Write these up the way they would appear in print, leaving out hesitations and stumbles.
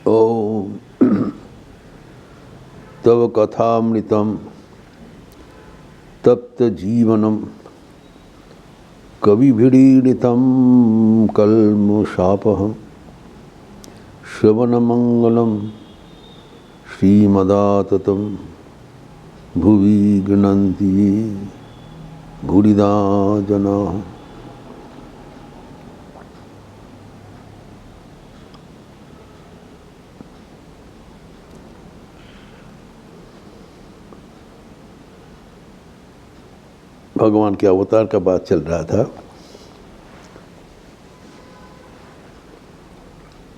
ओम तव कथामृतम तप्त जीवनम कविभिरीडितं कल्मषापहं श्रवणमंगलं श्रीमदाततं भुवि गृह्णन्ति भूरिदा जनाः। भगवान के अवतार का बात चल रहा था।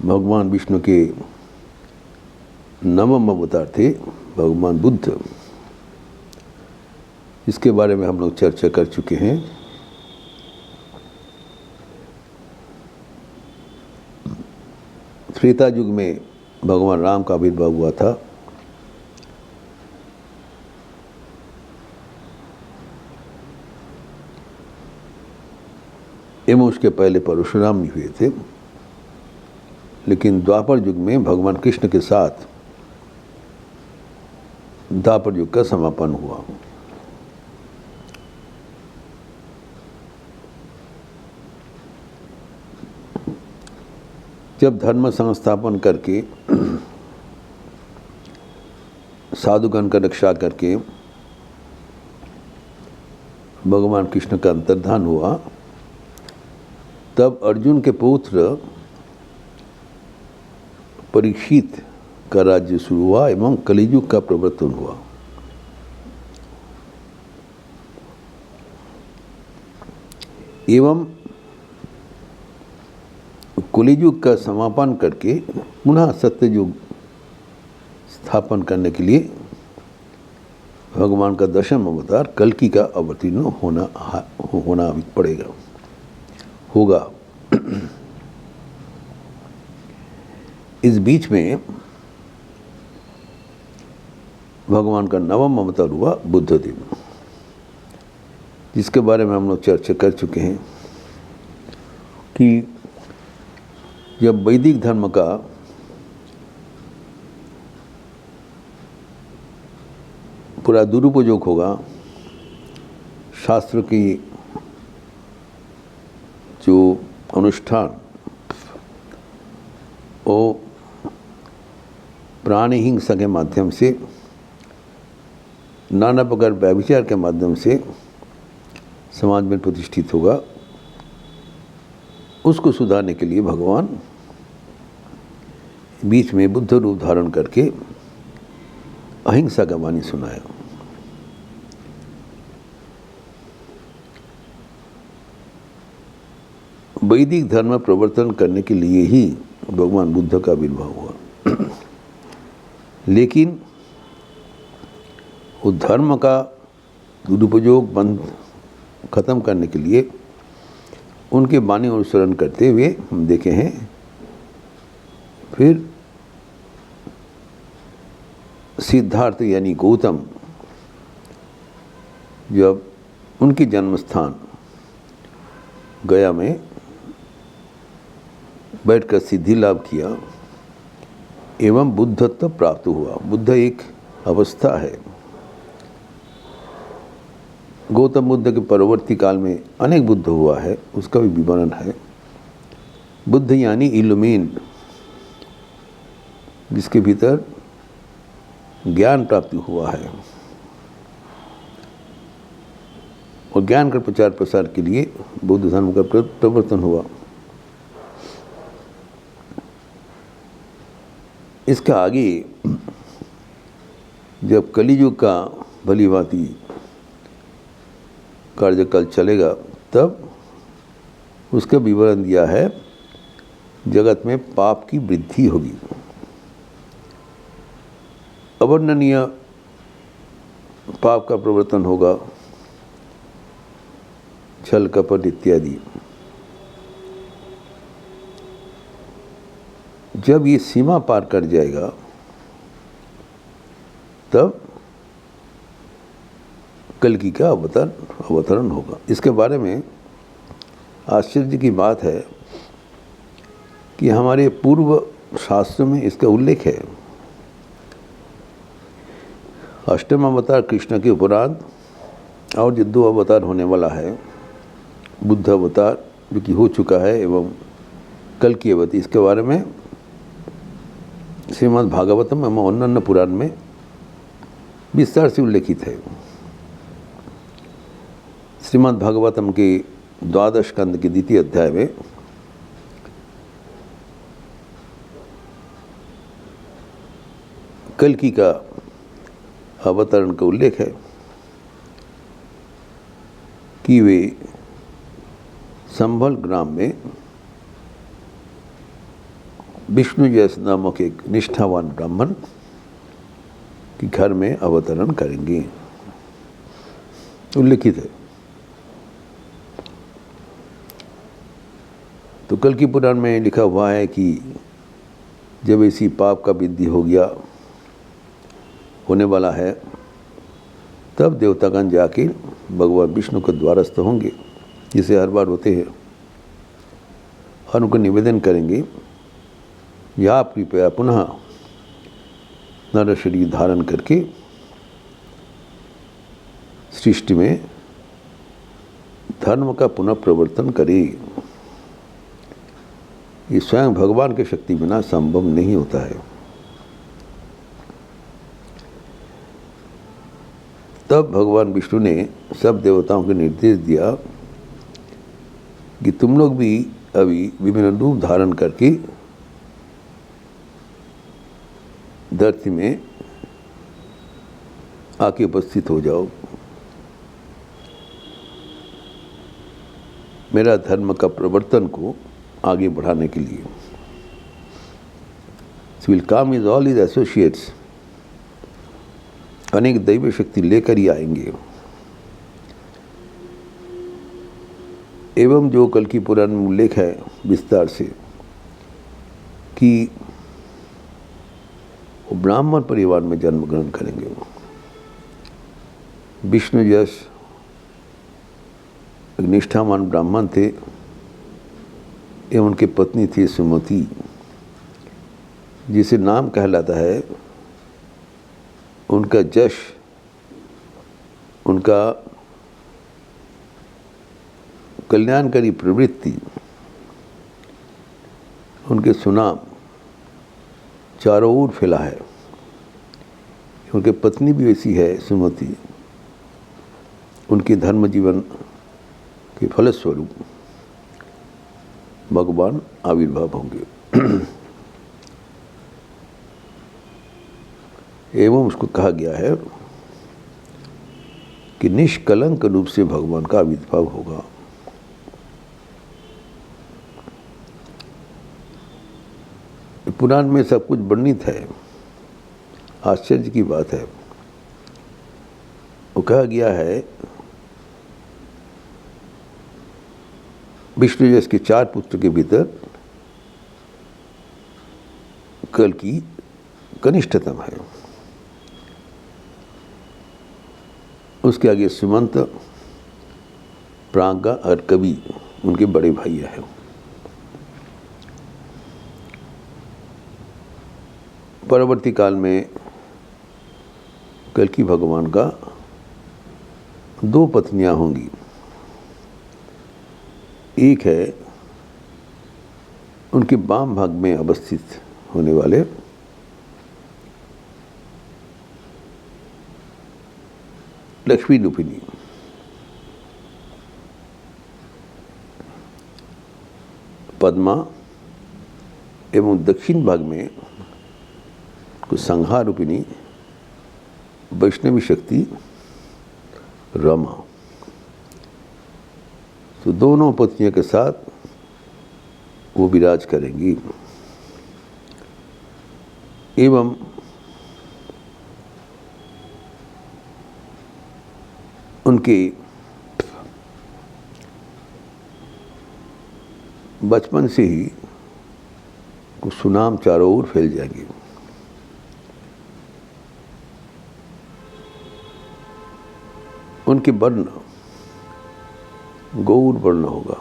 भगवान विष्णु के नवम अवतार थे भगवान बुद्ध। इसके बारे में हम लोग चर्चा कर चुके हैं। त्रेता युग में भगवान राम का आविर्भाव हुआ था। एवं उसके पहले परशुराम भी हुए थे। लेकिन द्वापर युग में भगवान कृष्ण के साथ द्वापर युग का समापन हुआ। जब धर्म संस्थापन करके साधुगण का रक्षा करके भगवान कृष्ण का अंतर्धान हुआ, तब अर्जुन के पुत्र परीक्षित का राज्य शुरू हुआ एवं कलियुग का प्रवर्तन हुआ। एवं कलियुग का समापन करके पुनः सत्ययुग स्थापन करने के लिए भगवान का दशम अवतार कल्कि का अवतीर्ण होना पड़ेगा होगा। इस बीच में भगवान का नवम अवतार हुआ बुद्ध देव, जिसके बारे में हम लोग चर्चा कर चुके हैं कि जब वैदिक धर्म का पूरा दुरुपयोग होगा, शास्त्र की जो अनुष्ठान वो प्राणी हिंसा के माध्यम से, नाना प्रकार व्यभिचार के माध्यम से समाज में प्रतिष्ठित होगा, उसको सुधारने के लिए भगवान बीच में बुद्ध रूप धारण करके अहिंसा का वाणी सुनाया। वैदिक धर्म प्रवर्तन करने के लिए ही भगवान बुद्ध का आविर्भाव हुआ। लेकिन उस धर्म का दुरुपयोग बंद खत्म करने के लिए उनके वाणी अनुसरण करते हुए हम देखे हैं, फिर सिद्धार्थ यानी गौतम जब उनकी जन्म स्थान गया में बैठकर सिद्धि लाभ किया एवं बुद्धत्व प्राप्त हुआ। बुद्ध एक अवस्था है। गौतम बुद्ध के परवर्ती काल में अनेक बुद्ध हुआ है, उसका भी विवरण है। बुद्ध यानी इल्यूमिन, जिसके भीतर ज्ञान प्राप्ति हुआ है और ज्ञान का प्रचार प्रसार के लिए बौद्ध धर्म का प्रवर्तन हुआ। इसका आगे जब कलियुग का भलीभांति कार्यकाल चलेगा, तब उसका विवरण दिया है। जगत में पाप की वृद्धि होगी, अवर्णनीय पाप का प्रवर्तन होगा, छल कपट इत्यादि। जब ये सीमा पार कर जाएगा, तब कल्कि का अवतरण होगा। इसके बारे में आश्चर्य की बात है कि हमारे पूर्व शास्त्र में इसका उल्लेख है। अष्टम अवतार कृष्ण के उपरांत और जो 2 अवतार होने वाला है, बुद्ध अवतार जो कि हो चुका है एवं कल की अवतार, इसके बारे में श्रीमद् भागवतम एवं अन्य पुराण में विस्तार से उल्लेखित है। श्रीमद् भागवतम के 12 स्कंद के 2 अध्याय में कल्कि का अवतरण का उल्लेख है कि वे संभल ग्राम में विष्णु जैस नामक एक निष्ठावान ब्राह्मण के घर में अवतरण करेंगे, उल्लेखित है। तो कल्कि पुराण में लिखा हुआ है कि जब इसी पाप का विधि होने वाला है, तब देवतागण जाके भगवान विष्णु के द्वारस्थ होंगे, जिसे हर बार होते हैं, और उनको निवेदन करेंगे, या आप कृपया पुनः नर शरीर धारण करके सृष्टि में धर्म का पुनः प्रवर्तन करें। ये स्वयं भगवान की शक्ति बिना संभव नहीं होता है। तब भगवान विष्णु ने सब देवताओं को निर्देश दिया कि तुम लोग भी अभी विभिन्न रूप धारण करके धरती में आके उपस्थित हो जाओ, मेरा धर्म का प्रवर्तन को आगे बढ़ाने के लिए। Will come is all is associates, अनेक दैव शक्ति लेकर ही आएंगे। एवं जो कल्कि पुराण में उल्लेख है विस्तार से कि वो ब्राह्मण परिवार में जन्म ग्रहण करेंगे। विष्णु जैस एक निष्ठावान ब्राह्मण थे एवं उनकी पत्नी थी सुमति, जिसे नाम कहलाता है उनका जश, उनका कल्याणकारी प्रवृत्ति, उनके सुनाम चारों ओर फैला है। उनकी पत्नी भी वैसी है सुमति, उनके धर्म जीवन के फलस्वरूप भगवान आविर्भाव होंगे। एवं उसको कहा गया है कि निष्कलंक रूप से भगवान का आविर्भाव होगा। पुराण में सब कुछ वर्णित है, आश्चर्य की बात है। वो कहा गया है विष्णु जैस के 4 पुत्र के भीतर कल्कि कनिष्ठतम है, उसके आगे सुमंत, प्राज्ञा और कवि उनके बड़े भाई हैं। परवर्ती काल में कल्कि भगवान का 2 पत्नियां होंगी। एक है उनके वाम भाग में अवस्थित होने वाले लक्ष्मी रूपिणी, पद्मा, एवं दक्षिण भाग में कुछ संहार रूपिणी वैष्णवी शक्ति रमा। तो दोनों पत्नियों के साथ वो विराज करेंगी। एवं उनके बचपन से ही कुछ सुनाम चारों ओर फैल जाएंगे। उनके वर्ण गौर वर्ण होगा,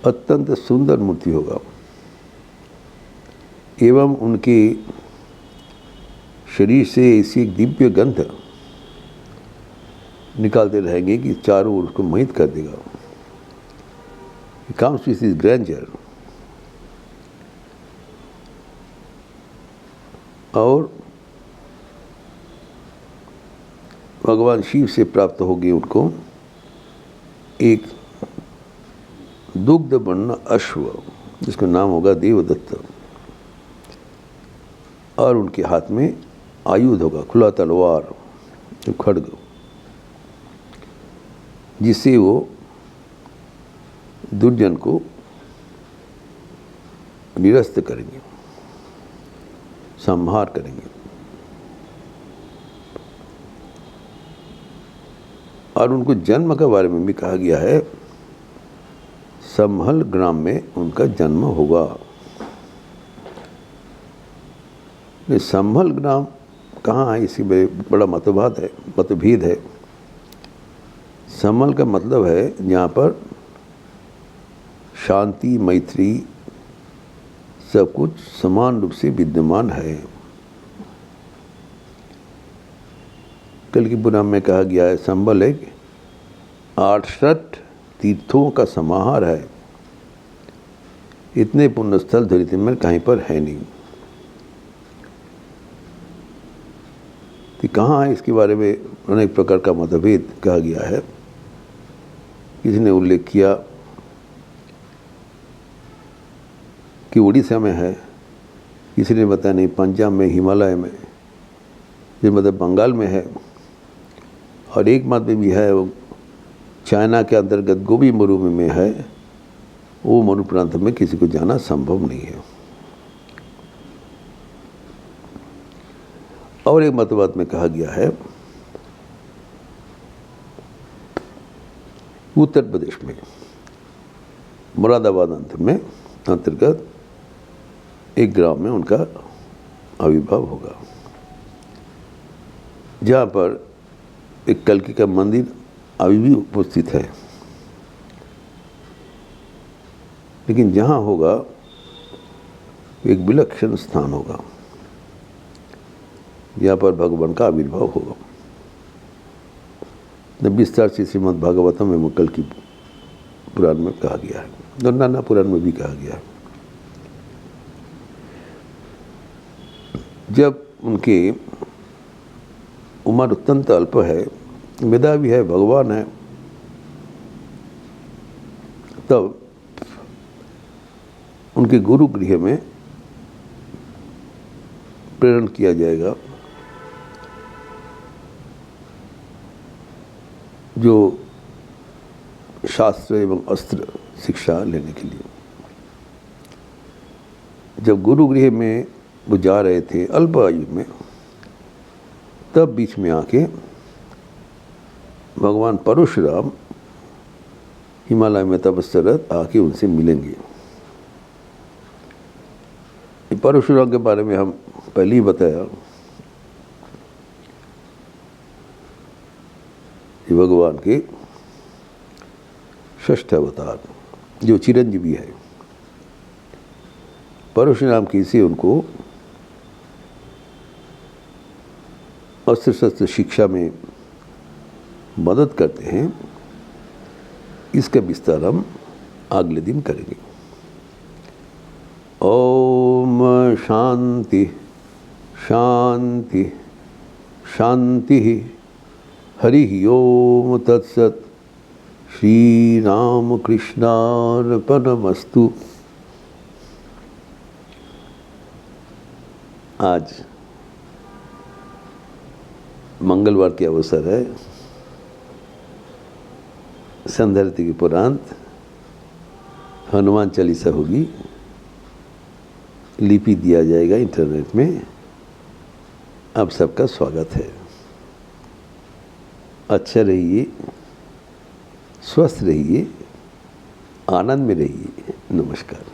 अत्यंत सुंदर मूर्ति होगा। एवं उनके शरीर से ऐसी एक दिव्य गंध निकालते रहेंगे कि चारों ओर उसको मोहित कर देगा। comes with his grandeur। और भगवान शिव से प्राप्त होगी उनको एक दुग्ध वर्ण अश्व, जिसका नाम होगा देवदत्त, और उनके हाथ में आयुध होगा, खुला तलवार, खड्ग, जिससे वो दुर्जन को निरस्त करेंगे, संहार करेंगे। और उनको जन्म के बारे में भी कहा गया है, समहल ग्राम में उनका जन्म होगा। समहल ग्राम कहाँ है, इसी में बड़ा मतभेद है। समहल का मतलब है जहाँ पर शांति, मैत्री, सब कुछ समान रूप से विद्यमान है। कल की पुराण में कहा गया है, संबल एक 68 तीर्थों का समाहार है, इतने पुण्य स्थल धरती में कहीं पर है नहीं। तो कहाँ है, इसके बारे में अनेक प्रकार का मतभेद कहा गया है। किसी ने उल्लेख किया कि उड़ीसा में है, किसी ने बताया नहीं पंजाब में, हिमालय में, ये मतलब बंगाल में है, और एक मत में भी है वो चाइना के अंतर्गत गोबी मरुभूमि में है। वो मरु प्रांत में किसी को जाना संभव नहीं है। और एक मतवाद में कहा गया है उत्तर प्रदेश में मुरादाबाद अंतर्गत एक ग्राम में उनका आविर्भाव होगा, जहाँ पर एक कल्कि का मंदिर अभी भी उपस्थित है। लेकिन जहाँ होगा एक विलक्षण स्थान होगा, यहाँ पर भगवान का आविर्भाव होगा। विस्तार से श्रीमद् भागवतम में कल्कि पुराण में कहा गया है, और नाना पुराण में भी कहा गया है। जब उनकी उम्र अत्यंत अल्प है, विदा भी है, भगवान है, तब उनके गुरु गृह में प्रेरण किया जाएगा, जो शास्त्र एवं अस्त्र शिक्षा लेने के लिए। जब गुरु गृह में वो जा रहे थे अल्प आयु में, तब बीच में आके भगवान परशुराम हिमालय में तपस्यारत आके उनसे मिलेंगे। परशुराम के बारे में हम पहले ही बताया, भगवान के षष्ठ अवतार जो चिरंजीवी है। परशुराम की से उनको अस्त्र शस्त्र शिक्षा में मदद करते हैं। इसका विस्तार हम अगले दिन करेंगे। ओम शांति शांति शांति। हरि ओम तत्सत। श्री राम कृष्णार्पणमस्तु। आज मंगलवार के अवसर है। संध्या आरती के उपरांत हनुमान चालीसा होगी, लिपि दिया जाएगा इंटरनेट में। आप सबका स्वागत है। अच्छा रहिए, स्वस्थ रहिए, आनंद में रहिए। नमस्कार।